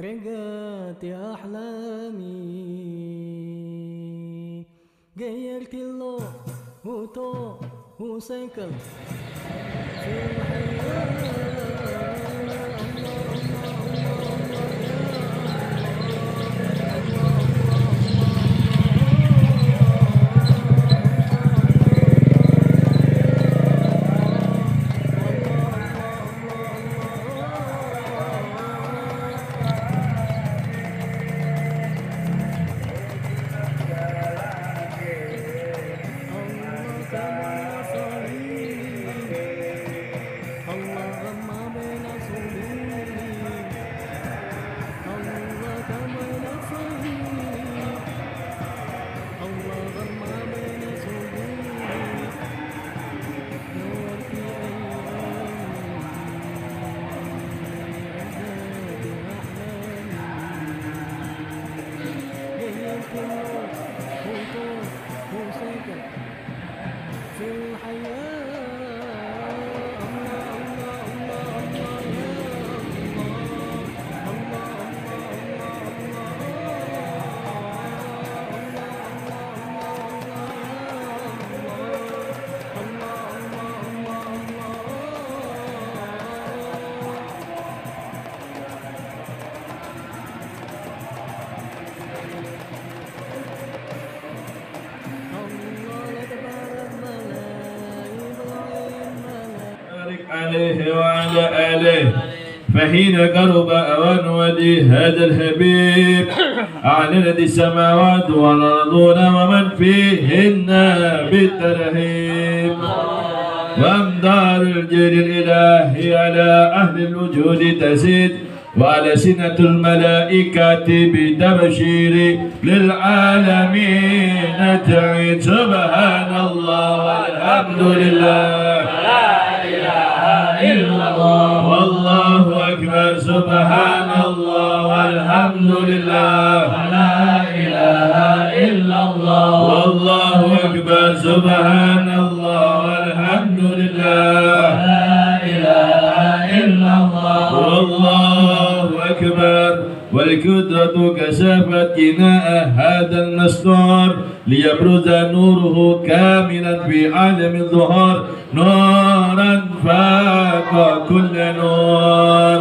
رجعت يا أحلامي غيرت اللون وطوق وسكن في الحياة. عليه وعلى آله. فحين قرب أوان ودي هذا الحبيب أعلنت السماوات والأرضون ومن فيهن بالترهيب وأمدار الجيل الإلهي على أهل الوجود تزيد وألسنة الملائكة بتبشير للعالمين تعيد. سبحان الله والحمد لله إلا الله والله أكبر. سبحان الله والحمد لله ولا إله إلا الله والله أكبر. سبحان الله والحمد لله ولا إله إلا الله والله أكبر. والقدرة كشفت جناء هذا المستور ليبرز نوره كاملا في عالم الظهور نورا فاق كل نور.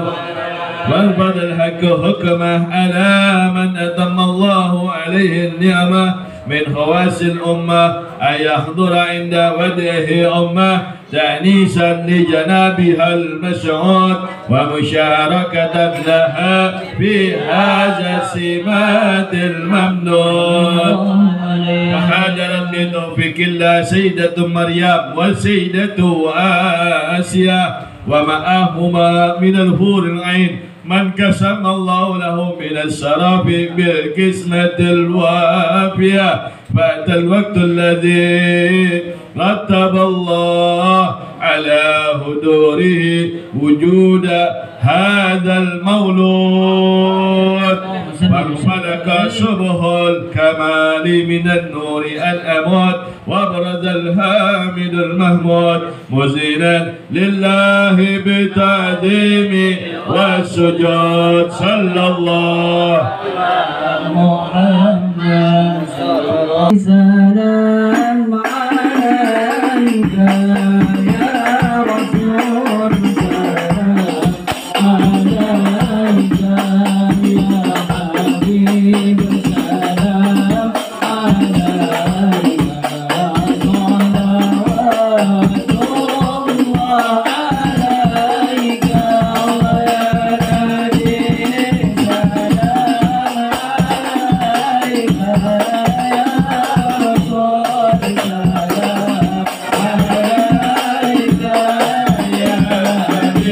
وارفض الحق حكمه على من أتم الله عليه النعمة من خواص الأمة أن يحضر عند ودعه أمة تأنيسا لجنابها المشعور ومشاركة لها في هذا السمات الممنون. وحاضرت بتوفيق الله سيدة مريم والسيدة آسيا ومعهما من الحور العين من قسم الله له من الشرف بالقسمة الوافية. فأتى الوقت الذي رتب الله على حضوره وجود هذا المولود وانفلق شبه الكمال من النور الأموت وابرز الحامد المحمود مزينا لله بتعظيم والسجود. صلى الله على محمد صلى الله عليه وسلم. عليك يا رسول سلام عليك يا حبيب سلام عليك صلوات الله عليك ويا نبي سلام عليك يا رسول سلام عليك يا حبيب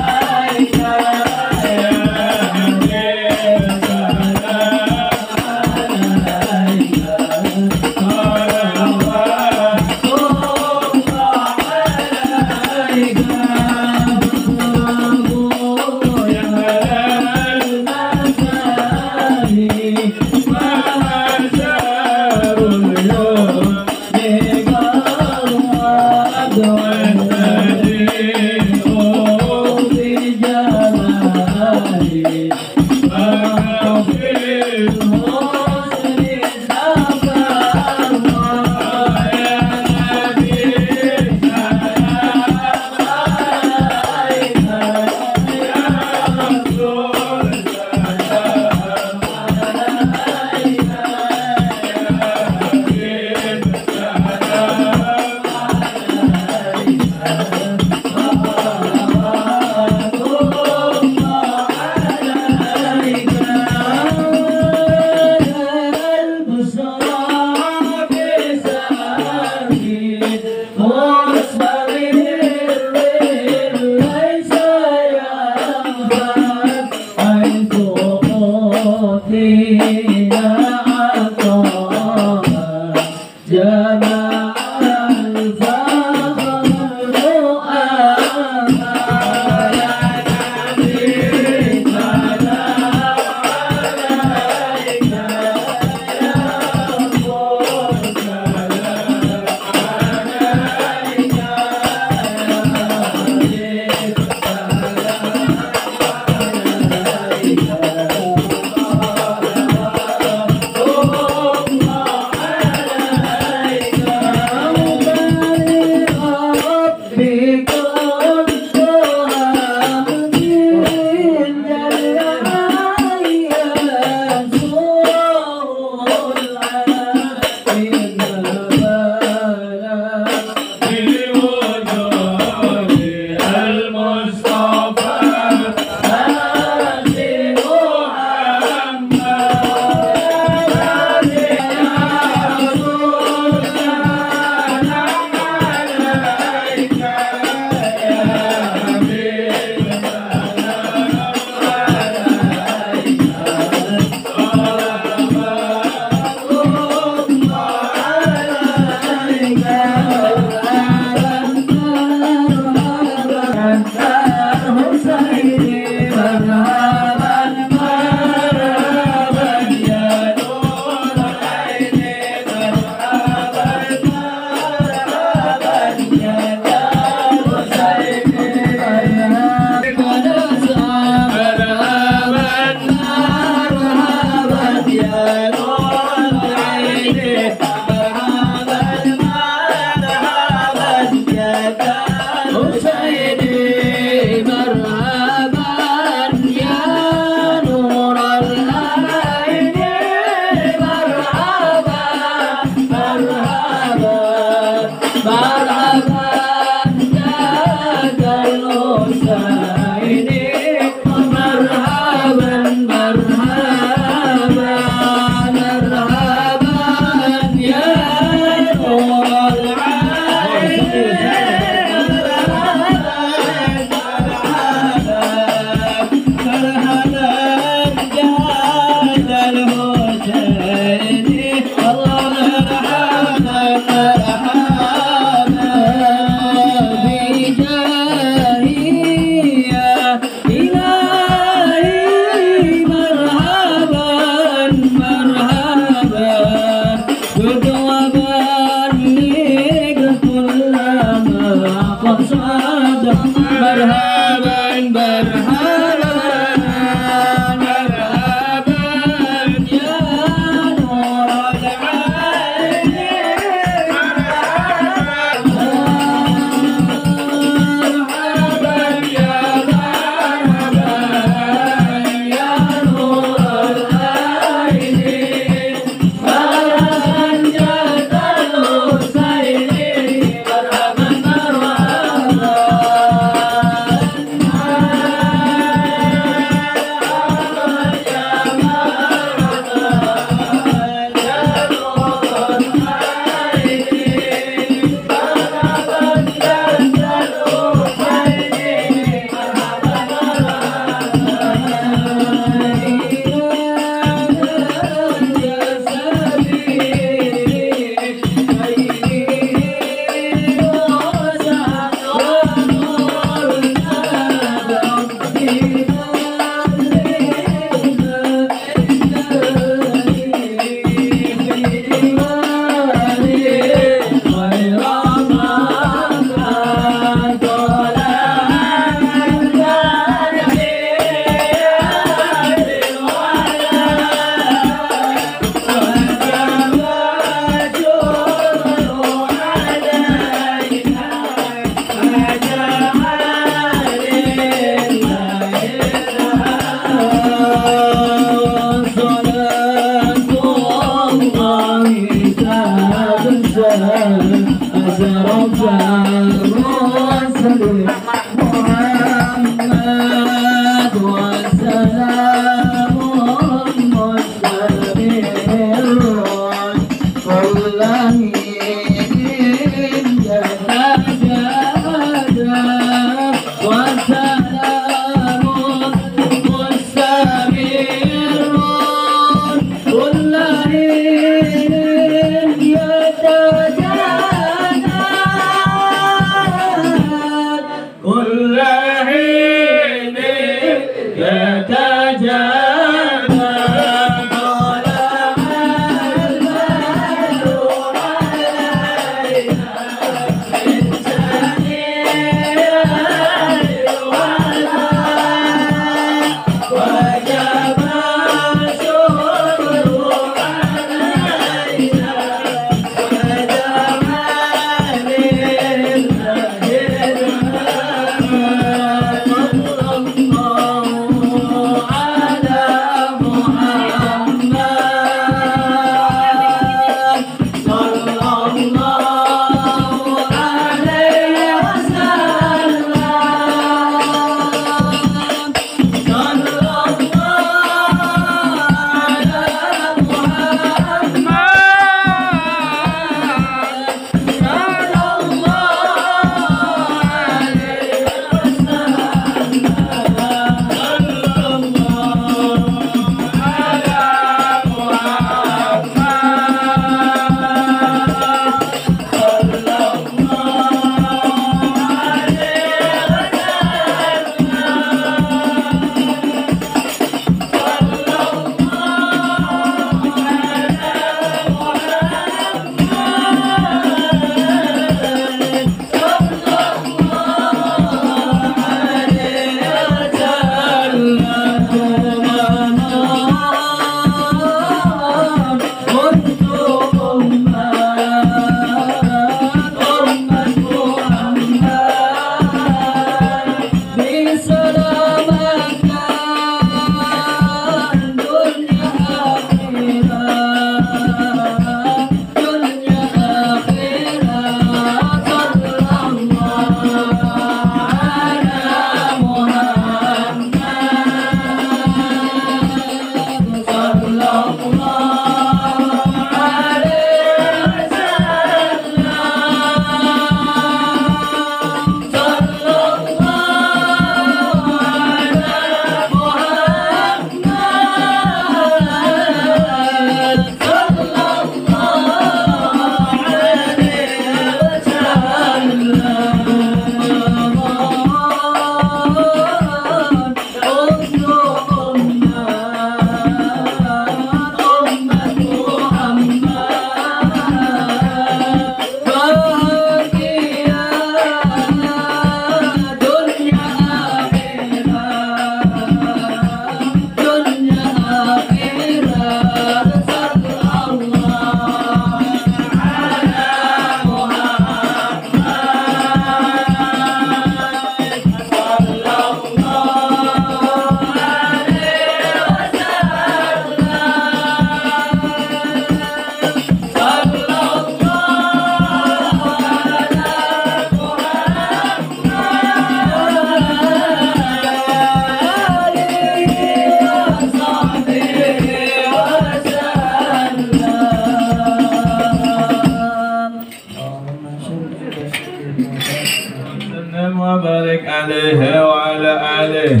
وسلم وبارك عليه وعلى آله.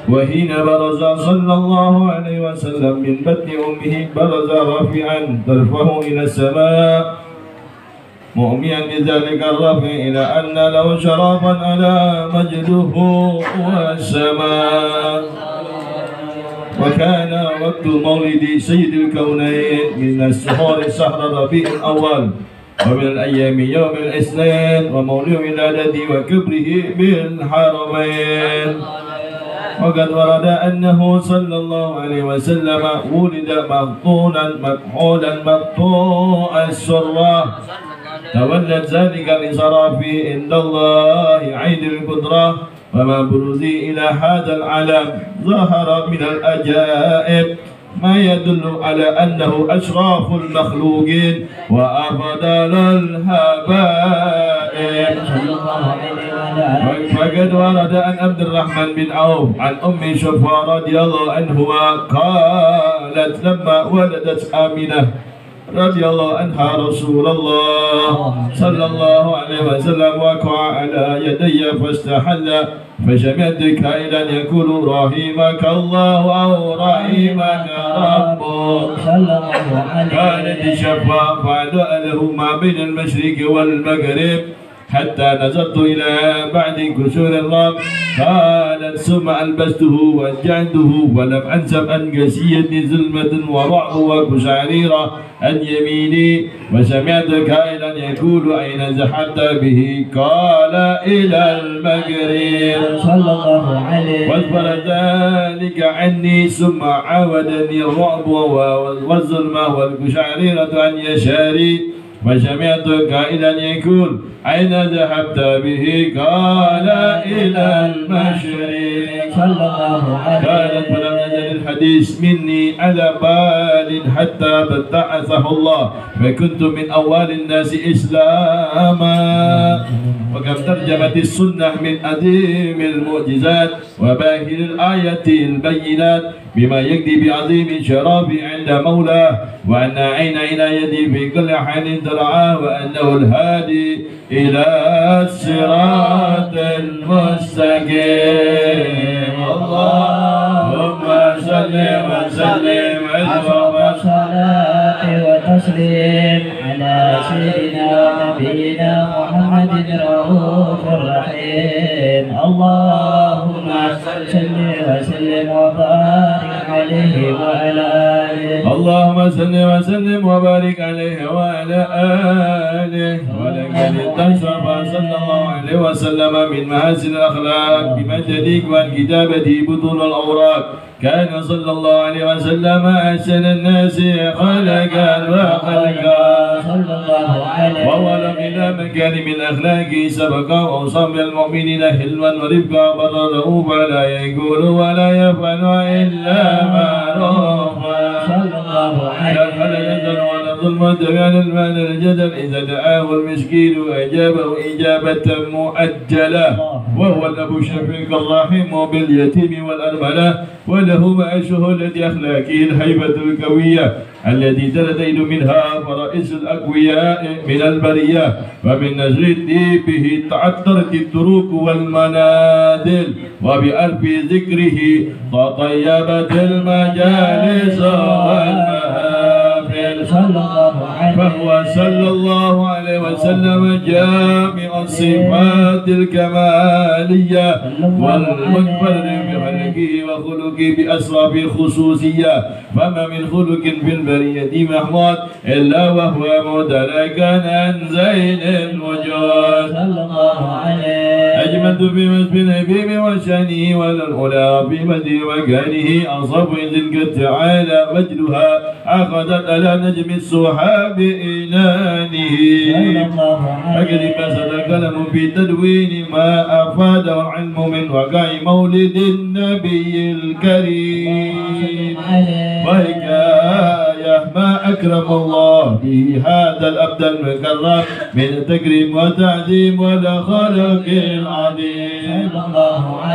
وحين برز صلى الله عليه وسلم من بطن أمه برز رافعا طرفه إلى السماء مؤميا بذلك الرفع إلى أن له شرفا على مجده والسماء. وكان وقت مولد سيد الكونين من السحور سحر ربيع الأول ومن الأيام يوم الاثنين ومولد ولادته وكبره بالحرمين. وقد ورد أنه صلى الله عليه وسلم ولد مقطونا مكحولا مقطوع السرة تولد ذلك لصرافي عند الله عين القدرة وما بروزي إلى هذا العالم ظهر من الأجائب ما يدل على أنه أشراف المخلوقين وأفضل الحبائب. فقد ورد عن عبد الرحمن بن عوف عن أم شفاء رضي الله عنهما قالت لما ولدت آمنة رضي الله عنها رسول الله صلى الله عليه وسلم وقع على يدي فاستحل فسمعت كائنا يقول رحمك الله أو رحمك ربك. كانت شفاء فعلأ له ما بين المشرق والمغرب حتى نظرت إلى بعد كسور الرب. قالت ثم ألبسته وجعته ولم أنسب أن قسيتني ظلمة ورعب وقشعريرة عن يميني وسمعت كائنا يقول أين ذهبت به؟ قال إلى المغرب صلى الله عليه واصبر ذلك عني ثم عاودني الرعب والظلمة والقشعريرة عن يساري وسمعت قائلا يقول أين ذهبت به؟ قال إلى المشرق صلى الله عليه. قالت فلم يزل الحديث مني على بال حتى ابتعثه الله فكنت من أول الناس إسلاما. وكم ترجمت السنة من عظيم المعجزات وباهر الآيات البينات بما يقضي بعظيم شرابي عند مولاه وأن عين إلى يدي في كل حال ترعاه وأنه الهادي إلى الصراط المستقيم. اللهم صل وسلم وصلاة وتسليم على سيدنا ونبينا محمد الرؤوف الرحيم. اللهم صل وسلم وبارك عليه وعلى آله. اللهم صل وسلم وبارك عليه وعلى آله. ولقد انتصر صلى الله عليه وسلم من محاسن الأخلاق بمجدك وعن كتابته بطون الأوراق. كان صلى الله عليه وسلم أحسن الناس خلقا وخلقا صلى الله عليه وولم إلى مكارم الأخلاق سبقا وأوصى المؤمنين حلما ورفقا برا رؤوفا لا يقول ولا يفعل إلا معروفا صلى الله عليه وسلم. ولا ظلمة بين المال الجدل إذا دعاه المسكين وأجابه إجابة مؤجلة وهو الأب الشفيق الرحيم باليتيم والأرملة وله مع شهولة أخلاقه الهيبة القوية التي تلتين منها فرائس الأقوياء من البرية ومن نزر الدين به تعطرت الطرق والمنازل وبألف ذكره تطيبت المجالس والمحافل فهو صلى الله عليه وسلم جامع الصفات الكمالية والمكبر بخلقه وخلقه بأسراب الخصوصية. فما من خلق في البرية محمود إلا وهو مدركا عن زين الوجود صلى الله عليه. أجملت في مسب الحبيب وشانه والأولى في مدي مكانه أصاب إذن تعالى مجدها أخذت على نجم السحاب إنانه. فقد بسط القلم في تدوين ما أفاد العلم من وقع مولد النبي الكريم وحكاية ما أكرم الله به هذا الأبد المكرم من تكريم وتعظيم والخلق العظيم.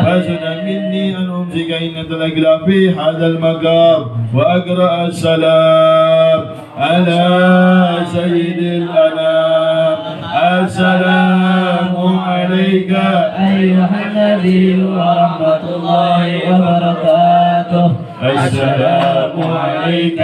فسد مني أن أمسك إنة الأقلام في هذا المقام وأقرأ السلام على سيد الأنام. السلام عليكم عليك أيها النبي ورحمة الله وبركاته. السلام عليك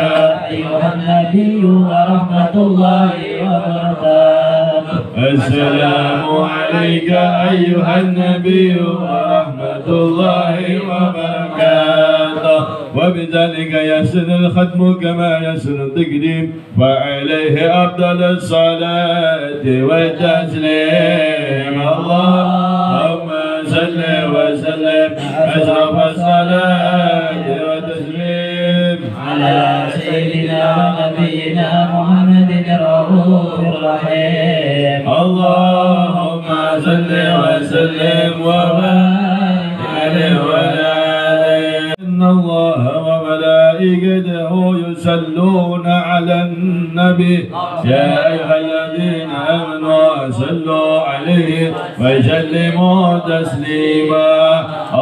أيها النبي ورحمة الله وبركاته. السلام عليك أيها النبي ورحمة الله وبركاته. وبذلك يسن الختم كما يسن التقديم وعليه أفضل الصلاة والتسليم. اللهم صل وسلم أشرف الصلاة والتسليم على سيدنا ونبينا محمد الرؤوف الرحيم. اللهم صل وسلم وبارك عليه وعلى آله. إن الله وملائكته يصلون على النبي يا أيها الذين آمنوا صلوا عليه وسلموا تسليما.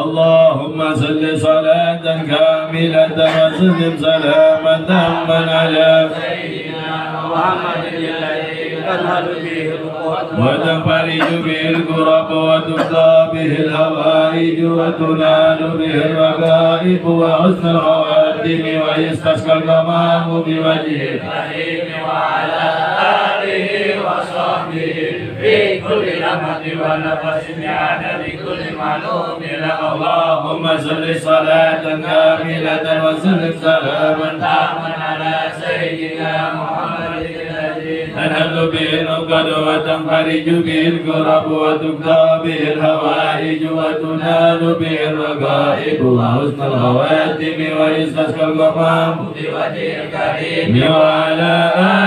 اللهم صل صلاة كاملة وسلم سلاما تاما على سيدنا محمد الذي تنهل به القوة وتنفرج به الكرب وتقضى به الهوائج وتنال به الرغائب وحسن الخواتم ويستسقى الغمام بوجهه الكريم وعلى آله وصحبه في كل لمحة ونفس بعدد كل معلوم له. اللهم صل صلاة كاملة وسلم سلاما تاما على سيدنا محمد الذي تنهل به العقد وتنفرج به الكرب وتقضى به الهوائج وتنال به الرغائب وحسن الخواتم ويستسقى الغمام بوجه الكريم وعلى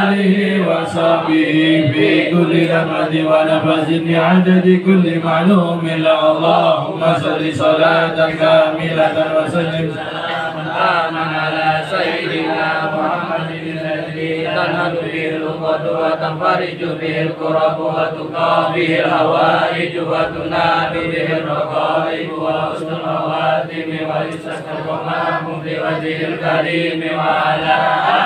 آله وصحبه في كل لمحة ونفس بعدد كل معلوم له. اللهم صل صلاة كاملة وسلم تاما على سيدنا محمد الذي تنهل به العقد وتنفرج به الكرب وتقضى به الهوائج وتنال به الرغائب وحسن الخواتم ويستسقى الغمام بوجه الكريم وعلى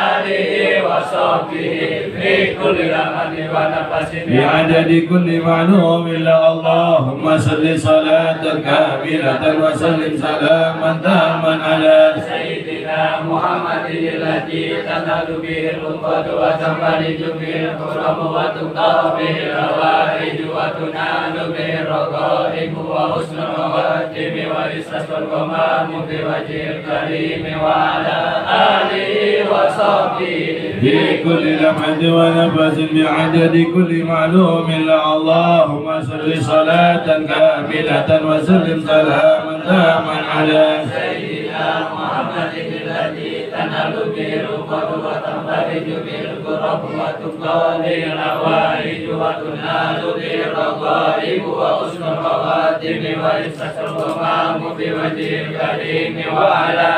آله وصحبه في كل لمحة ونفس بعدد كل معلوم له. اللهم صل صلاة كاملة وسلم سلاما تاما على سيدنا محمد الذي تنال به العقد وتنفرج به الكرب وتقضى به الهوائج وتنال به الرغائب وحسن الخواتم ويستسقى الغمام بوجه الكريم وعلى آله وصحبه في كل لمحة ونفس بعدد كل معلوم له. اللهم صل صلاة كاملة وسلم سلاما تاما على سيدنا محمد الذي تنال به العقد وتنفرج به الكرب وتقضى به الهوائج وتنال به الرغائب وحسن الخواتم ويستسقى الغمام بوجه الكريم وعلى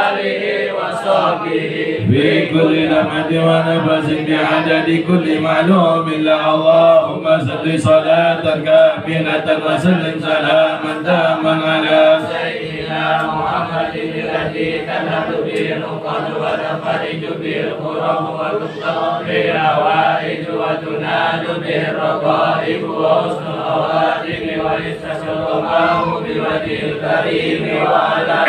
آله وصحبه في كل لمحة ونفس بعدد كل معلوم له. اللهم صل صلاة كاملة وسلم سلاما تاما على سيدنا محمد الذي تنال به العقد وتنفرج به الكرب وتقضى به الهوائج وتنال به الرغائب وحسن الخواتم ويستسقى الغمام بوجه الكريم وعلى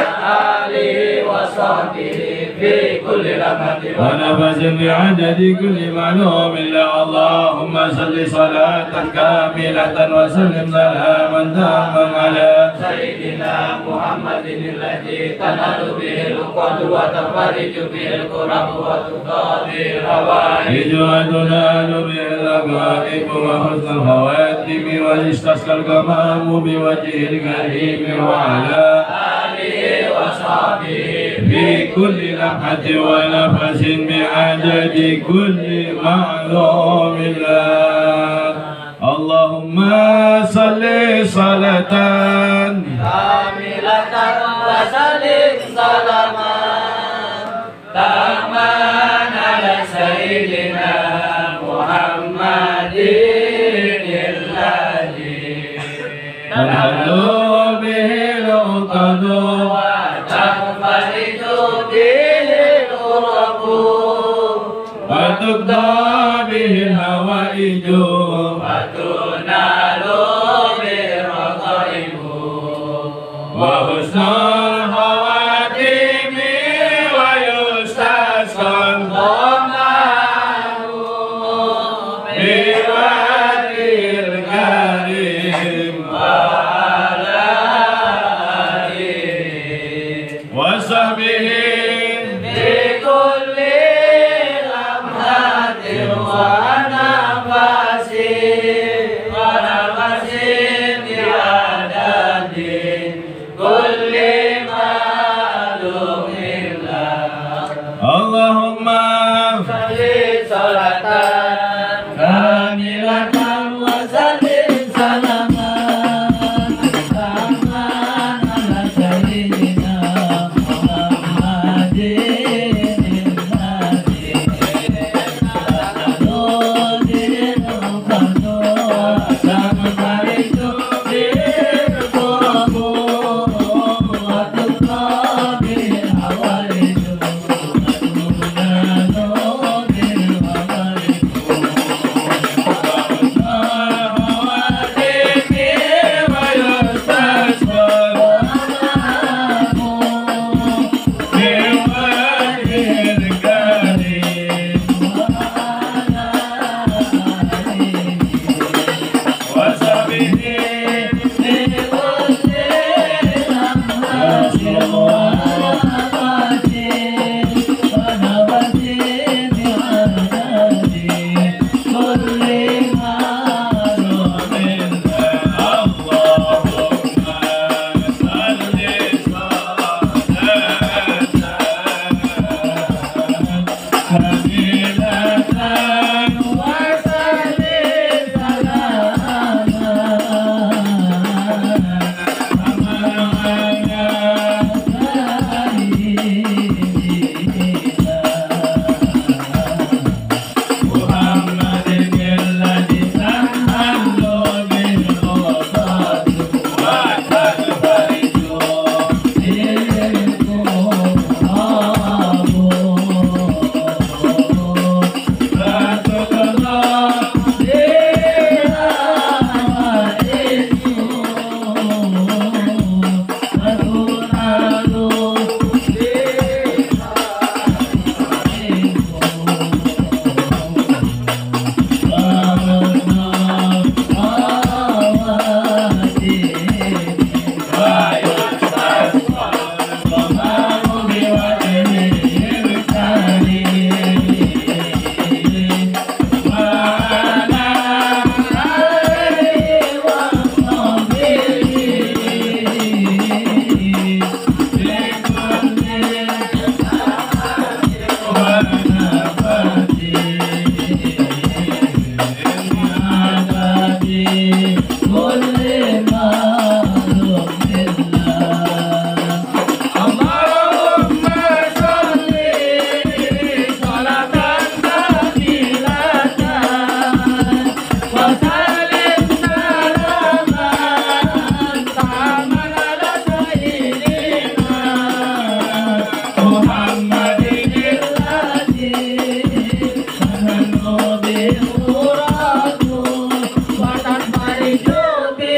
آله وصحبه في كل لمحة ونفس بعدد كل معلوم له. اللهم صل صلاة كاملة وسلم سلاما تاما على سيدنا محمد الذي تنال به العقد وتنفرج به الكرب وتقضى به الهوائج وتنال به الرغائب وحسن الخواتم ويستسقى الغمام بوجه الكريم وعلى آله وصحبه في كل لمحة ونفس بعدد كل معلوم له. اللهم صل صلاة كاملة وسلم سلاما تاما على سيدنا محمد الذي تنحل به العقد وتنفرج به الكرب وتقضى به الهوائج وتنال به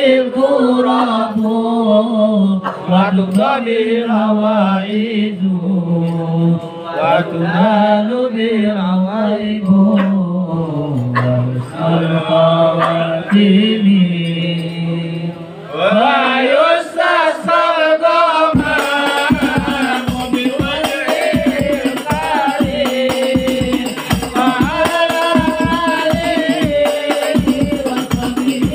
الكرب وتقضى العوائد وتنال بالعوائد وحسن الخواتم ويستسقى الغمام بوجه الكريم وعلى آله وصحبه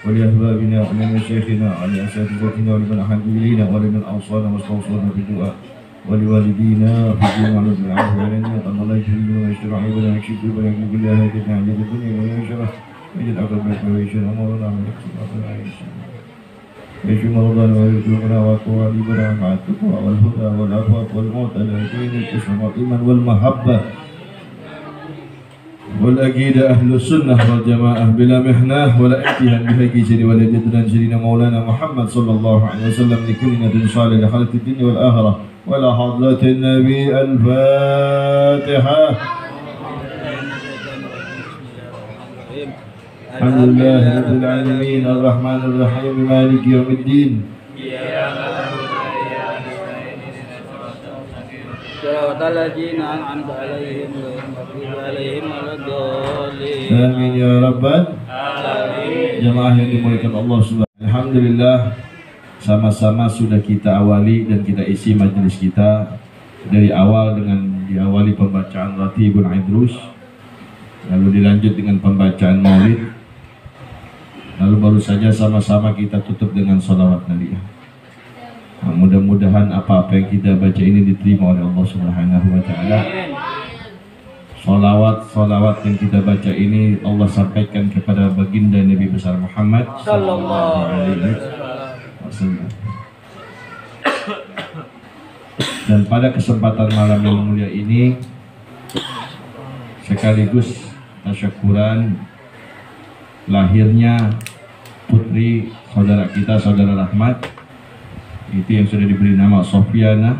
ولأحبابنا ومن مشايخنا وعلى أساتذتنا ولمن أحب إلينا ولمن أوصانا واستوصانا بالدعاء ولوالدينا في الدين وعلى بالعفو علينا أن الله يكرمنا ويستر عيوبنا ويكشف ذنوبنا من كل هادنا عن يد الدنيا ومن شره من الأقربات ويشهد أمرنا من يحسن أمرنا يشفي مرضانا ويرزقنا وقوالبنا مع التقوى والهدى والعفاف والموت على دين الإسلام والإيمان والمحبة والأكيد أهل السنة والجماعة بلا محنة ولا امتهان بحق سيدي ولدنا سيدنا مولانا محمد صلى الله عليه وسلم لكلمة صالحة لخلق الدنيا والآخرة ولا حضرة النبي الفاتحة. الحمد لله رب العالمين الرحمن الرحيم مالك يوم الدين صراط الذين أنعمت عليهم غير المغضوب عليهم ولا الضالين. Amin ya rabbal alamin. Jemaah yang dimuliakan Allah Subhanahu. Alhamdulillah, sama-sama sudah kita awali dan kita isi majelis kita dari awal dengan diawali pembacaan Ratibul Idrus, lalu dilanjut dengan pembacaan Maulid, lalu baru saja sama-sama kita tutup dengan sholawat Nabi. Nah, mudah-mudahan apa-apa yang kita baca ini diterima oleh Allah Subhanahu wa Ta'ala. Sholawat yang kita baca ini Allah sampaikan kepada baginda Nabi besar Muhammad sallallahu alaihi wasallam. Dan pada kesempatan malam yang mulia ini sekaligus tasyakuran lahirnya putri saudara kita, saudara Rahmat, itu yang sudah diberi nama Sofiana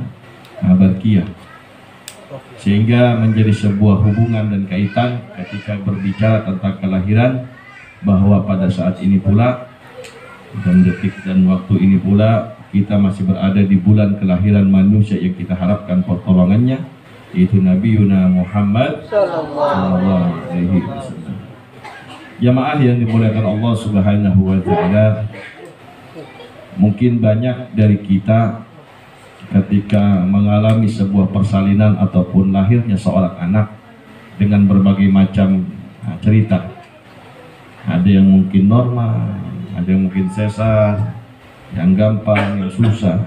Barkiyah, sehingga menjadi sebuah hubungan dan kaitan ketika berbicara tentang kelahiran, bahwa pada saat ini pula dan detik dan waktu ini pula kita masih berada di bulan kelahiran manusia yang kita harapkan pertolongannya, yaitu Nabi Yuna Muhammad sallallahu alaihi wasallam. Jamaah yang dimuliakan Allah Subhanahu wa Ta'ala, mungkin banyak dari kita ketika mengalami sebuah persalinan ataupun lahirnya seorang anak dengan berbagai macam cerita. Ada yang mungkin normal, ada yang mungkin sesar, yang gampang, yang susah.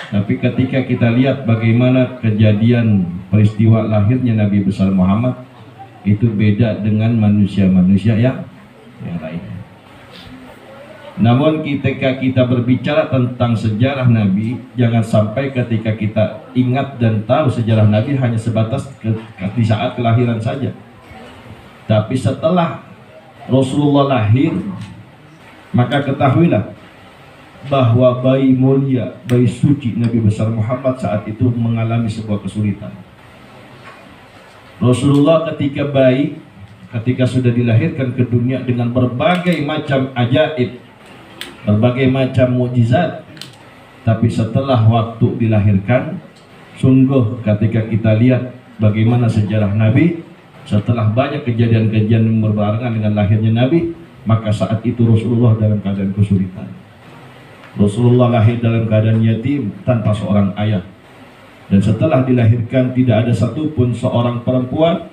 Tapi ketika kita lihat bagaimana kejadian peristiwa lahirnya Nabi besar Muhammad, itu beda dengan manusia-manusia yang lain. Namun ketika kita berbicara tentang sejarah Nabi, jangan sampai ketika kita ingat dan tahu sejarah Nabi hanya sebatas di saat kelahiran saja. Tapi setelah Rasulullah lahir, maka ketahuilah bahwa bayi mulia, bayi suci Nabi besar Muhammad saat itu mengalami sebuah kesulitan. Rasulullah ketika bayi ketika sudah dilahirkan ke dunia dengan berbagai macam ajaib, berbagai macam mukjizat, tapi setelah waktu dilahirkan, sungguh ketika kita lihat bagaimana sejarah Nabi, setelah banyak kejadian-kejadian yang berbarengan dengan lahirnya Nabi, maka saat itu Rasulullah dalam keadaan kesulitan. Rasulullah lahir dalam keadaan yatim tanpa seorang ayah. Dan setelah dilahirkan tidak ada satupun seorang perempuan,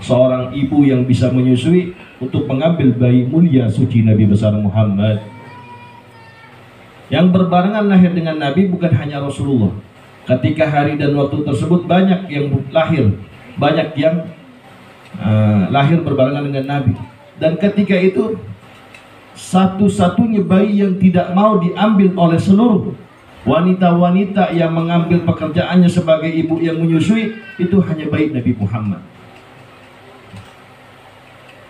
seorang ibu yang bisa menyusui untuk mengambil bayi mulia suci Nabi besar Muhammad. Yang berbarengan lahir dengan Nabi bukan hanya Rasulullah. Ketika hari dan waktu tersebut banyak yang lahir, banyak yang lahir berbarengan dengan Nabi. Dan ketika itu satu-satunya bayi yang tidak mau diambil oleh seluruh wanita-wanita yang mengambil pekerjaannya sebagai ibu yang menyusui, itu hanya bayi Nabi Muhammad.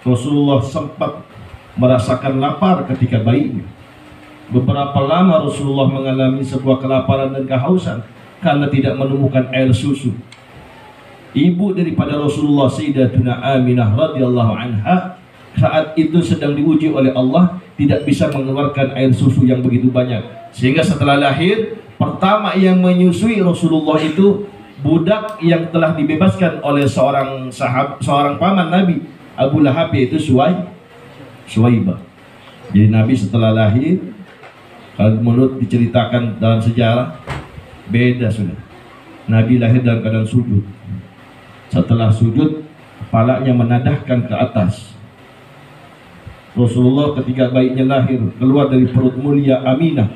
Rasulullah sempat merasakan lapar ketika bayinya. Beberapa lama Rasulullah mengalami sebuah kelaparan dan kehausan karena tidak menemukan air susu. Ibu daripada Rasulullah, Sayyidatuna Aminah radhiyallahu anha, saat itu sedang diuji oleh Allah, tidak bisa mengeluarkan air susu yang begitu banyak. Sehingga setelah lahir, pertama yang menyusui Rasulullah itu budak yang telah dibebaskan oleh seorang paman Nabi, Abu Lahab, yaitu Suwaibah. Jadi Nabi setelah lahir, kalau menurut diceritakan dalam sejarah, beda sudah. Nabi lahir dalam keadaan sujud. Setelah sujud, kepalanya menadahkan ke atas. Rasulullah ketika bayinya lahir, keluar dari perut mulia Aminah,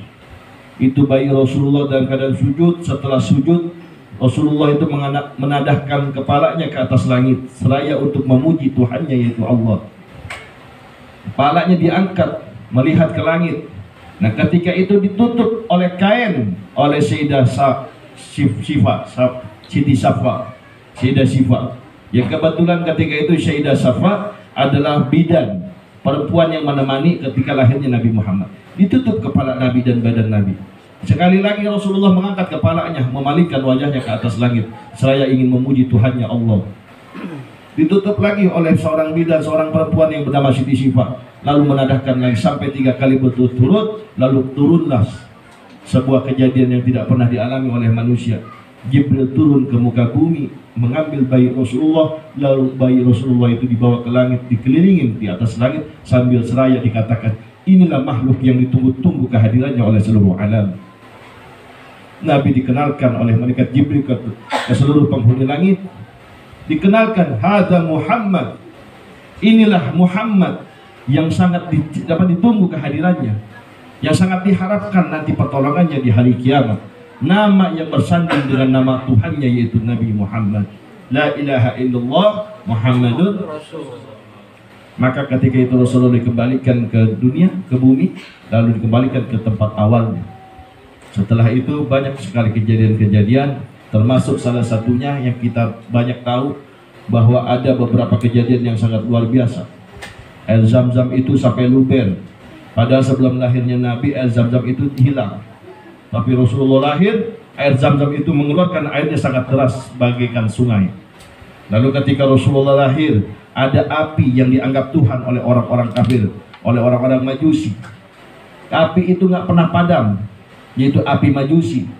itu bayi Rasulullah dalam keadaan sujud. Setelah sujud, Rasulullah itu menadahkan kepalanya ke atas langit, seraya untuk memuji Tuhannya, yaitu Allah. Kepalanya diangkat melihat ke langit. Nah, ketika itu ditutup oleh kain oleh Sayyidah Sayyidah Syifa. Yang kebetulan ketika itu Sayyidah Syifa adalah bidan, perempuan yang menemani ketika lahirnya Nabi Muhammad. Ditutup kepala Nabi dan badan Nabi. Sekali lagi Rasulullah mengangkat kepalanya, memalingkan wajahnya ke atas langit, seraya ingin memuji Tuhannya Allah. Ditutup lagi oleh seorang bidan, seorang perempuan yang bernama Siti Syifa, lalu menadahkan lagi sampai 3 kali berturut-turut. Lalu turunlah sebuah kejadian yang tidak pernah dialami oleh manusia. Jibril turun ke muka bumi, mengambil bayi Rasulullah, lalu bayi Rasulullah itu dibawa ke langit, dikelilingin di atas langit sambil seraya dikatakan, inilah makhluk yang ditunggu-tunggu kehadirannya oleh seluruh alam. Nabi dikenalkan oleh malaikat Jibril ke seluruh penghuni langit, dikenalkan, hadza Muhammad, inilah Muhammad yang sangat dapat ditunggu kehadirannya, yang sangat diharapkan nanti pertolongannya di hari kiamat. Nama yang bersanding dengan nama Tuhannya, yaitu Nabi Muhammad. La ilaha illallah Muhammadur Rasulullah. Maka ketika itu Rasulullah dikembalikan ke dunia, ke bumi, lalu dikembalikan ke tempat awalnya. Setelah itu banyak sekali kejadian-kejadian, termasuk salah satunya yang kita banyak tahu, bahwa ada beberapa kejadian yang sangat luar biasa. Air Zam-Zam itu sampai luber. Padahal sebelum lahirnya Nabi, air Zam-Zam itu hilang. Tapi Rasulullah lahir, air Zam-Zam itu mengeluarkan airnya sangat deras bagaikan sungai. Lalu ketika Rasulullah lahir, ada api yang dianggap Tuhan oleh orang-orang kafir, oleh orang-orang Majusi. Api itu nggak pernah padam, yaitu api Majusi.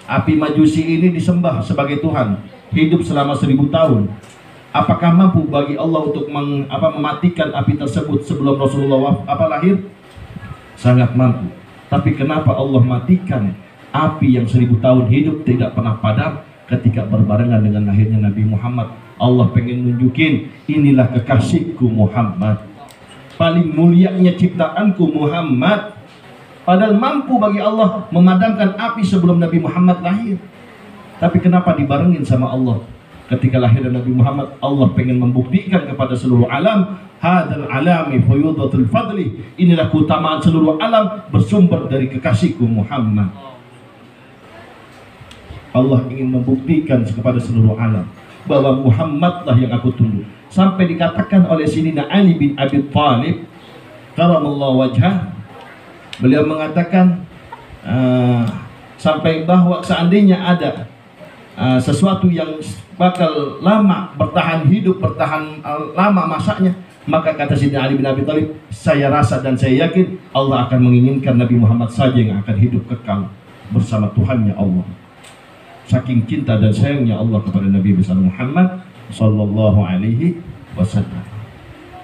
Api Majusi ini disembah sebagai Tuhan, hidup selama 1000 tahun. Apakah mampu bagi Allah untuk mematikan api tersebut sebelum Rasulullah lahir? Sangat mampu. Tapi kenapa Allah matikan api yang 1000 tahun hidup tidak pernah padam ketika berbarengan dengan lahirnya Nabi Muhammad? Allah pengen nunjukin, inilah kekasihku Muhammad, paling mulianya ciptaanku Muhammad. Padahal mampu bagi Allah memadamkan api sebelum Nabi Muhammad lahir. Tapi kenapa dibarengin sama Allah? Ketika lahir Nabi Muhammad, Allah pengen membuktikan kepada seluruh alam, hadzal alami fuyudatul fadli, inilah keutamaan seluruh alam bersumber dari kekasihku Muhammad. Allah ingin membuktikan kepada seluruh alam bahwa Muhammadlah yang aku tunggu. Sampai dikatakan oleh Sayyidina Ali bin Abi Thalib karamallahu wajhah, beliau mengatakan sampai bahwa seandainya ada sesuatu yang bakal lama bertahan hidup, bertahan lama masanya, maka kata Sayyidina Ali bin Abi Thalib, saya rasa dan saya yakin Allah akan menginginkan Nabi Muhammad saja yang akan hidup kekal bersama Tuhannya Allah. Saking cinta dan sayangnya Allah kepada Nabi besar Muhammad sallallahu alaihi wasallam.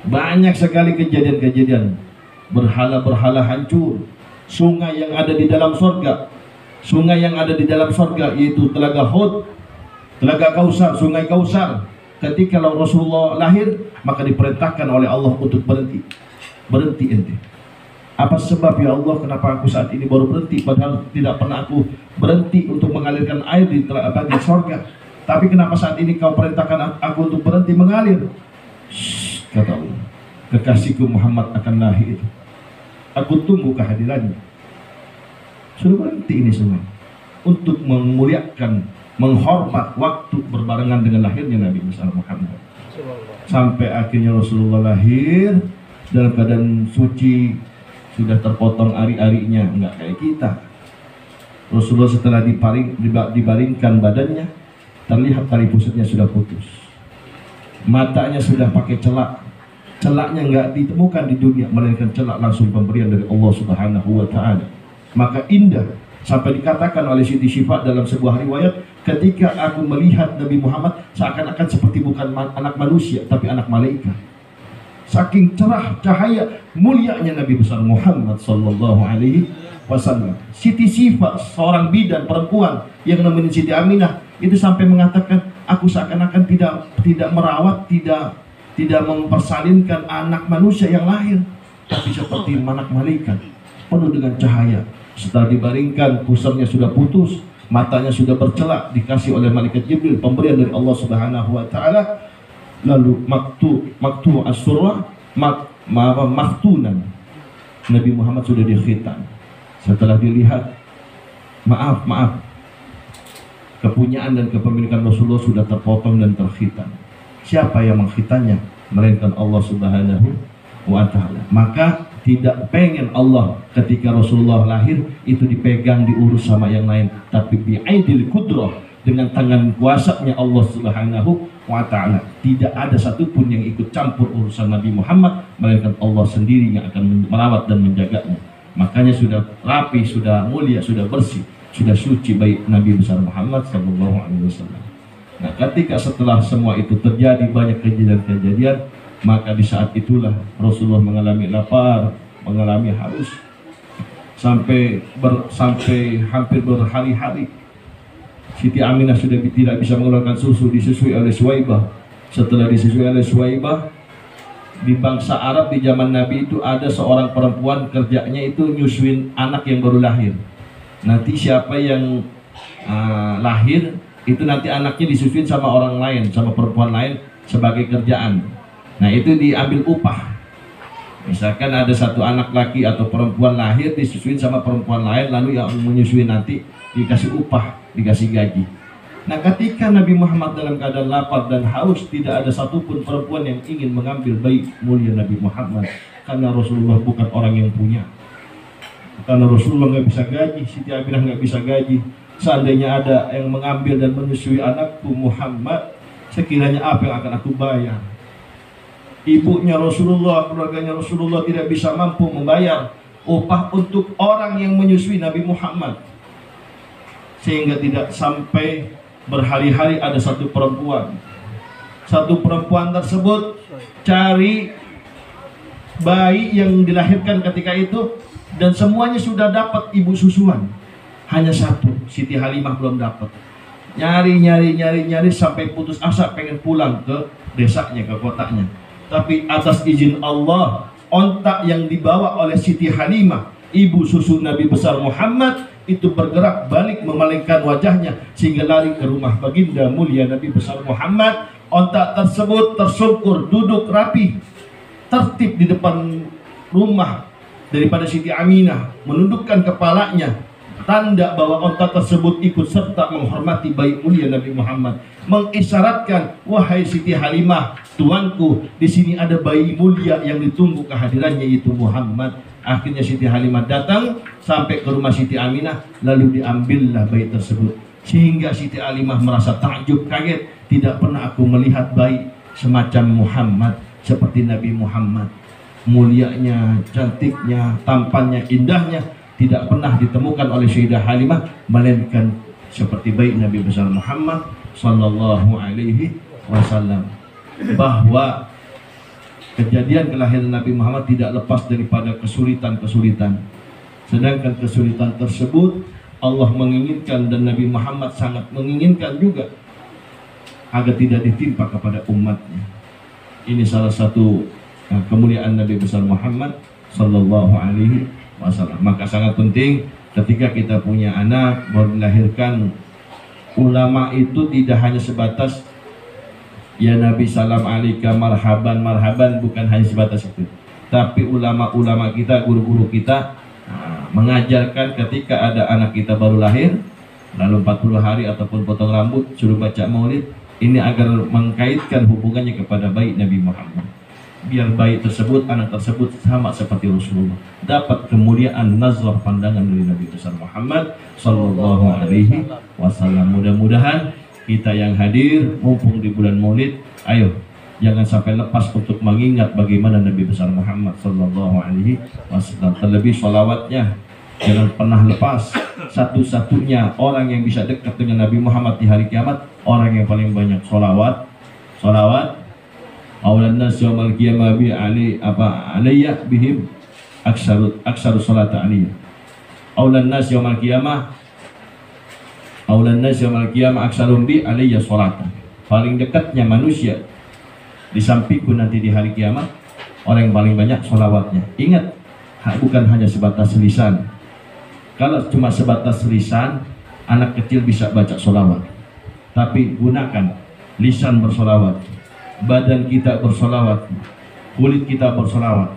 Banyak sekali kejadian-kejadian, berhala-berhala hancur, sungai yang ada di dalam surga. Sungai yang ada di dalam surga yaitu Telaga Hud, Telaga Kausar, Sungai Kausar. Ketika Rasulullah lahir, maka diperintahkan oleh Allah untuk berhenti. Berhenti ente. Apa sebab ya Allah kenapa aku saat ini baru berhenti, padahal tidak pernah aku berhenti untuk mengalirkan air di bagian surga. Tapi kenapa saat ini kau perintahkan aku untuk berhenti mengalir? Kata Allah, kekasihku Muhammad akan lahir. Aku tunggu kehadirannya. Sudah berhenti ini semua untuk memuliakan, menghormat waktu berbarengan dengan lahirnya Nabi besar Muhammad. Sampai akhirnya Rasulullah lahir dalam keadaan suci, sudah terpotong ari-arinya, enggak kayak kita. Rasulullah setelah dibaringkan badannya, terlihat tali pusatnya sudah putus, matanya sudah pakai celak. Celaknya enggak ditemukan di dunia, melainkan celak langsung pemberian dari Allah Subhanahu wa Ta'ala. Maka indah sampai dikatakan oleh Siti Syifa dalam sebuah riwayat, ketika aku melihat Nabi Muhammad seakan-akan seperti bukan anak manusia tapi anak malaikat. Saking cerah cahaya mulianya Nabi besar Muhammad sallallahu alaihi wasallam. Siti Syifa, seorang bidan perempuan yang nemenin Siti Aminah, itu sampai mengatakan, aku seakan-akan tidak merawat, tidak mempersalinkan anak manusia yang lahir, tapi seperti anak malaikat, penuh dengan cahaya. Setelah dibaringkan, pusarnya sudah putus, matanya sudah bercelak, dikasih oleh malaikat Jibril, pemberian dari Allah Subhanahu wa Ta'ala. Lalu maktu as-surah, maktunan, Nabi Muhammad sudah dikhitan. Setelah dilihat, maaf, kepunyaan dan kepemilikan Rasulullah sudah terpotong dan terkhitan. Siapa yang mengkhitannya? Melainkan Allah Subhanahu wa Ta'ala. Maka tidak pengen Allah ketika Rasulullah lahir itu dipegang, diurus sama yang lain, tapi bi'aidil kudrah, dengan tangan kuasanya Allah Subhanahu wa Ta'ala. Tidak ada satupun yang ikut campur urusan Nabi Muhammad, melainkan Allah sendiri yang akan merawat dan menjaganya. Makanya sudah rapi, sudah mulia, sudah bersih, sudah suci baik Nabi besar Muhammad sallallahu alaihi wasallam. Nah, ketika setelah semua itu terjadi banyak kejadian-kejadian, maka di saat itulah Rasulullah mengalami lapar, mengalami haus, sampai hampir berhari-hari. Siti Aminah sudah tidak bisa mengeluarkan susu, disusui oleh Suwaibah. Setelah disusui oleh Suwaibah, di bangsa Arab di zaman Nabi itu ada seorang perempuan kerjanya itu nyusuin anak yang baru lahir. Nanti siapa yang lahir itu nanti anaknya disusuin sama orang lain, sama perempuan lain sebagai kerjaan. Nah, itu diambil upah. Misalkan ada satu anak laki atau perempuan lahir disusuin sama perempuan lain, lalu yang menyusui nanti dikasih upah, dikasih gaji. Nah, ketika Nabi Muhammad dalam keadaan lapar dan haus, tidak ada satupun perempuan yang ingin mengambil bayi mulia Nabi Muhammad, karena Rasulullah bukan orang yang punya. Karena Rasulullah nggak bisa gaji, Siti Aminah nggak bisa gaji. Seandainya ada yang mengambil dan menyusui anakku Muhammad, sekiranya apa yang akan aku bayar? Ibunya Rasulullah, keluarganya Rasulullah tidak bisa mampu membayar upah untuk orang yang menyusui Nabi Muhammad. Sehingga tidak sampai berhari-hari ada satu perempuan tersebut cari bayi yang dilahirkan ketika itu, dan semuanya sudah dapat ibu susuan, hanya satu, Siti Halimah belum dapat. Nyari sampai putus asa pengen pulang ke desanya, ke kotanya. Tapi atas izin Allah, ontak yang dibawa oleh Siti Halimah, ibu susu Nabi besar Muhammad, itu bergerak balik memalingkan wajahnya sehingga lari ke rumah baginda mulia Nabi besar Muhammad. Ontak tersebut tersungkur, duduk rapi, tertib di depan rumah daripada Siti Aminah, menundukkan kepalanya, tanda bahwa onta tersebut ikut serta menghormati bayi mulia Nabi Muhammad, mengisyaratkan, wahai Siti Halimah, tuanku, di sini ada bayi mulia yang ditunggu kehadirannya, yaitu Muhammad. Akhirnya Siti Halimah datang sampai ke rumah Siti Aminah, lalu diambillah bayi tersebut. Sehingga Siti Alimah merasa takjub, kaget, tidak pernah aku melihat bayi semacam Muhammad, seperti Nabi Muhammad. Mulianya, cantiknya, tampannya, indahnya tidak pernah ditemukan oleh Sayyidah Halimah melainkan seperti bayi Nabi besar Muhammad sallallahu alaihi wasallam. Bahwa kejadian kelahiran Nabi Muhammad tidak lepas daripada kesulitan-kesulitan. Sedangkan kesulitan tersebut Allah menginginkan dan Nabi Muhammad sangat menginginkan juga agar tidak ditimpa kepada umatnya. Ini salah satu kemuliaan Nabi besar Muhammad sallallahu alaihi wasallam. Maka sangat penting ketika kita punya anak baru dilahirkan, ulama itu tidak hanya sebatas ya Nabi salam alaika marhaban marhaban, bukan hanya sebatas itu. Tapi ulama-ulama kita, guru-guru kita mengajarkan ketika ada anak kita baru lahir, lalu 40 hari ataupun potong rambut suruh baca maulid, ini agar mengkaitkan hubungannya kepada bayi Nabi Muhammad. Biar bayi tersebut, anak tersebut sama seperti Rasulullah, dapat kemuliaan nazar pandangan dari Nabi besar Muhammad sallallahu alaihi wasallam. Mudah-mudahan kita yang hadir mumpung di bulan Maulid, ayo jangan sampai lepas untuk mengingat bagaimana Nabi besar Muhammad sallallahu alaihi wasallam. Terlebih sholawatnya jangan pernah lepas. Satu-satunya orang yang bisa dekat dengan Nabi Muhammad di hari kiamat, orang yang paling banyak sholawat. Aulan nas yaumal qiyamah bi alayya bihim aksaru salat aliyah. Aulan nas yaumal qiyamah aksarum bi alayya salatan. Paling dekatnya manusia di sampingku nanti di hari kiamat orang yang paling banyak sholawatnya. Ingat, bukan hanya sebatas lisan. Kalau cuma sebatas lisan, anak kecil bisa baca sholawat. Tapi gunakan lisan bersolawat, badan kita bersolawat, kulit kita bersolawat,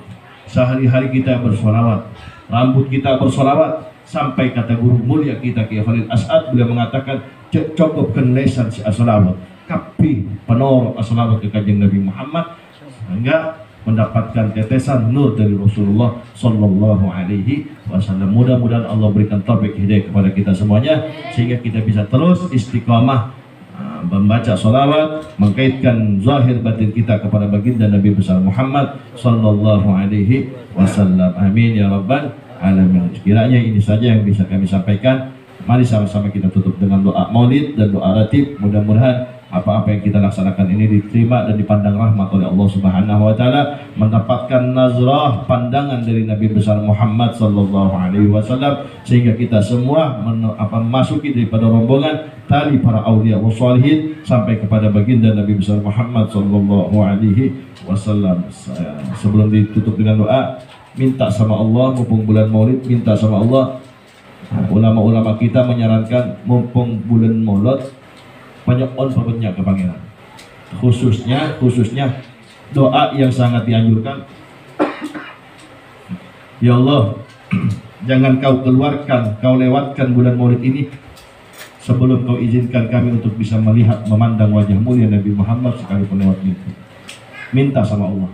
sehari-hari kita bersolawat, rambut kita bersolawat. Sampai kata guru mulia kita Kiai Khalil As'ad, beliau mengatakan cukupkan lisan si as-salawat, kapi penoro as-salawat ke kanjeng Nabi Muhammad, sehingga mendapatkan tetesan nur dari Rasulullah sallallahu alaihi wasallam. Mudah-mudahan Allah berikan taufik hidayah kepada kita semuanya sehingga kita bisa terus istiqamah membaca salawat, mengkaitkan zahir batin kita kepada baginda Nabi besar Muhammad sallallahu alaihi wasallam. Amin ya rabbal alamin. Kiranya ini saja yang bisa kami sampaikan. Mari sama-sama kita tutup dengan doa maulid dan doa ratib. Mudah-mudahan apa-apa yang kita laksanakan ini diterima dan dipandang rahmat oleh Allah Subhanahu wa taala, mendapatkan nazrah pandangan dari Nabi besar Muhammad sallallahu alaihi wasallam sehingga kita semua memasuki daripada rombongan tali para aulia wa sholihin sampai kepada baginda Nabi besar Muhammad sallallahu alaihi wasallam. Sebelum ditutup dengan doa, minta sama Allah mumpung bulan Maulid, minta sama Allah. Ulama-ulama kita menyarankan mumpung bulan Maulid banyak perbanyak ke pangeran, khususnya doa yang sangat dianjurkan. Ya Allah, jangan kau keluarkan, kau lewatkan bulan Maulid ini sebelum kau izinkan kami untuk bisa melihat, memandang wajah mulia Nabi Muhammad sekalipun lewat mimpi. Minta sama Allah,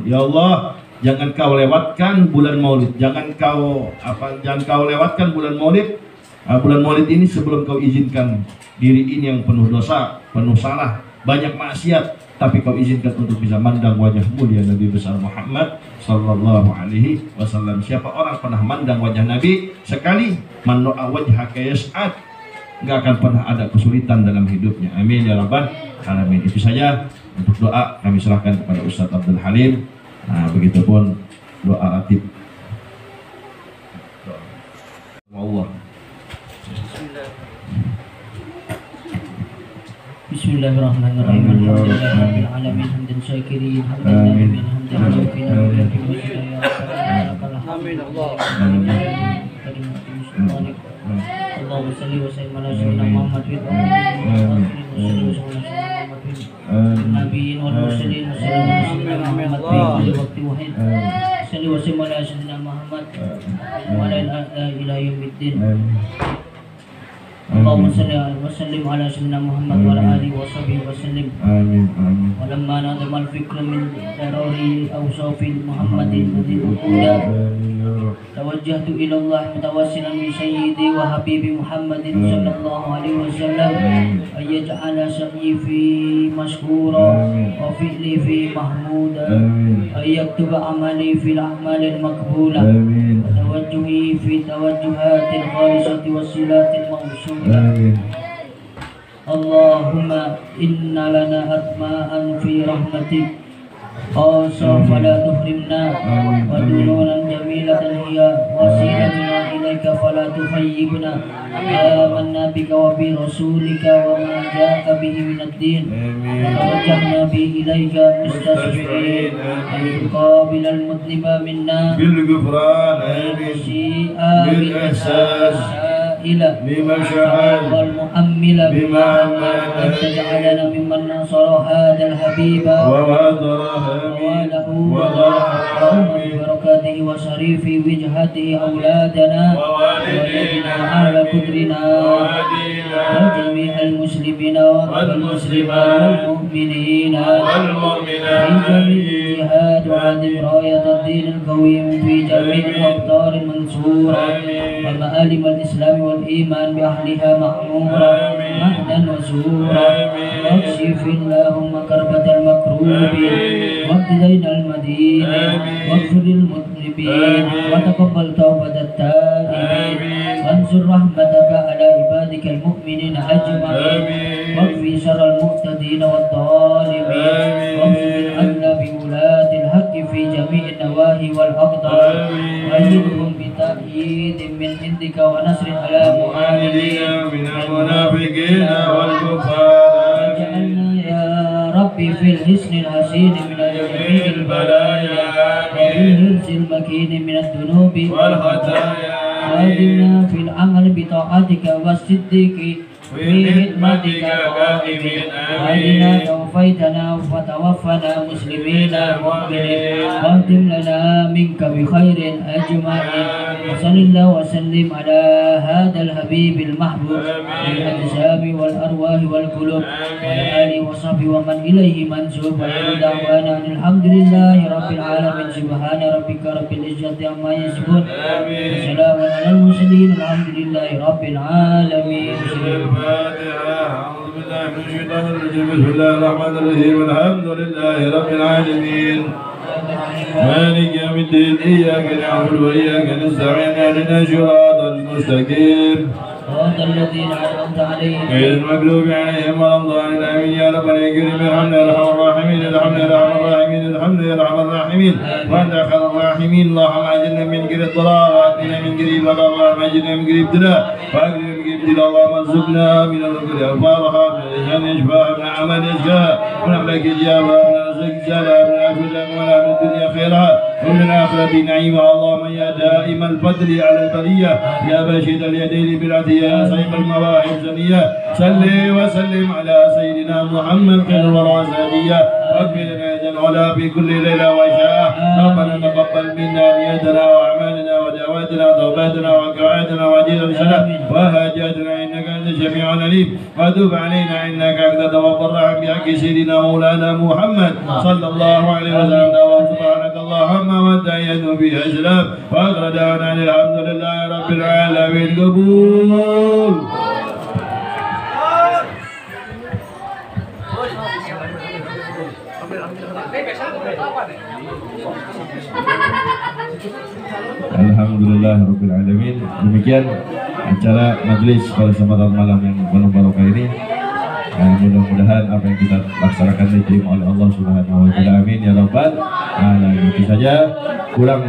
ya Allah, jangan kau lewatkan bulan Maulid, jangan kau lewatkan bulan Maulid. Bulan Maulid ini sebelum kau izinkan diri ini yang penuh dosa, penuh salah, banyak maksiat, tapi kau izinkan untuk bisa mandang wajah mulia Nabi besar Muhammad sallallahu alaihi wasallam. Siapa orang pernah mandang wajah Nabi sekali, man ra'a wajhaka yas'ad, enggak akan pernah ada kesulitan dalam hidupnya. Amin ya rabbal alamin. Itu saja untuk doa kami serahkan kepada Ustaz Abdul Halim. Begitupun doa ratib. Allah. Bismillahirrahmanirrahim. Alhamdulillahirabbil alamin. Hamdan syakirin, hamdan lillahi, hamdan yufi'u amin Allah. Allahumma shalli wa sallim ala sayyidina Muhammad wa nabiyyin wal mursalin wa sallam ala sayyidina Muhammad fi kulli waqtin wa hin. Shalli wa sallim ala sayyidina Muhammad wa ala ila yaumiddin. Allahumma salli wa sallim ala sayyidina Muhammad wa ala alihi wa sahbihi wa sallim. Amin amin. Wa lamma nadama al-fikra min darari awsafil Muhammadin توجهت إلى الله متوسلا بسيدي وحبيبي محمد صلى الله عليه وسلم أن يجعل سعي في مشكورا وفعلي في محمودا أن يكتب عملي في الأعمال المقبولة وتوجهي في توجهات الخالصة والصلات الموصولة. اللهم إن لنا أطماء في رحمتك خاصة فلا تحرمنا، ودنونا جميلة هي وسيلتنا إليك فلا تخيبنا. آمنا بك وبرسولك وما جاء به من الدين، وتوجهنا به إليك مستشفعين أن تقابل المذنب منا بالغفران والمسيء بالإحسان بما شاء والمؤمل بما أن تجعلنا ممن نصر هذا الحبيب وواله وبركاته وشريف وجهته أولادنا ووالدنا وأهل قدرنا وجميع المسلمين والمسلمات والمؤمنين في جميع الجهاد وعدم راية الدين القويم في جميع الأقطار المنصورة ومآلم الإسلام والإيمان بأهلها مأمورا مهدا وزورا. واكشف اللهم كربة المكروبين واقض المدين واغفر للمذنبين وتقبل توبة التائبين وانصر رحمتك على عبادك المؤمنين أجمعين واكفي شر المعتدين والظالمين وانصر العدل بولاة الحق في جميع النواحي والأقطار وأيدهم بتأييد من عندك ونصر على معاندين من المنافقين والكفار. واجعلنا يا ربي في الحسن الحسين من جميع البلايا وفي الهرس المكين من الذنوب والخطايا. وأدنا في العمل بطاعتك والصدق في خدمتك قائمين. وأدنا توفيتنا وتوفنا مسلمين مؤمنين واختم لنا منك بخير أجمعين. وصل الله وسلم على هذا الحبيب المحبوب للأجسام والأرواح والقلوب وعلى آله وصحبه ومن إليه منسوب. ودعوانا أن الحمد لله رب العالمين. سبحان ربك رب العزة عما يصفون وسلام على المرسلين الحمد لله رب العالمين. أعوذ بالله من الشيطان الرجيم. بسم الله الرحمن الرحيم. الحمد لله رب العالمين مالك يوم الدين. إياك نعبد وإياك نستعين. اهدنا الصراط المستقيم صراط الذين أنعمت عليهم غير المغضوب عليهم ولا الضالين. آمين يا رب العالمين. الحمد لله أرحم الراحمين. الحمد لله أرحم الراحمين. الحمد لله أرحم الراحمين وأنت خير الراحمين. اللهم أجرنا من كل الضلال وأجرنا من كل البلاء اللهم أجرنا من كل ابتلاء وأجرنا من كل ابتلاء. اللهم ارزقنا من الذكر أوفارها من الإنسان يشفاها من عمل يشفاها من أملاك إجابة من رزق جالها من عافية ولا من الدنيا خيرها ومن الآخرة نعيمها. اللهم يا دائم الفضل على البرية يا باشد اليدين بالعدية يا صيب المواهب زنية صل وسلم على سيدنا محمد خير الورى زادية واكفي لنا العلا في كل ليلة وعشاء. ربنا تقبل منا نيتنا وأعمالنا ودعواتنا وتوباتنا وقراءاتنا وجيرتنا وهاجاتنا إنك أنت السميع العليم. وتب علينا إنك أنت التواب الرحيم بحق سيدنا مولانا محمد صلى الله عليه وسلم. سبحانك اللهم وتعين فيها السلام وآخر دعوانا الحمد لله رب العالمين. قبول. Alhamdulillahirabbil alamin. Demikian acara majelis pada kesempatan malam yang penuh barokah ini. Mudah-mudahan apa yang kita laksanakan diterima oleh Allah Subhanahu wa taala. Amin ya rabbal alamin. Itu saja, kurang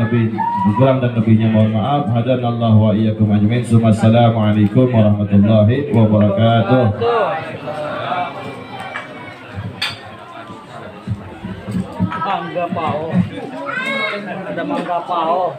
dan lebihnya mohon maaf. Hadanallahu wa iyyakum ajmain. Assalamualaikum warahmatullahi wabarakatuh. Mangga pao. Ada mangga pao.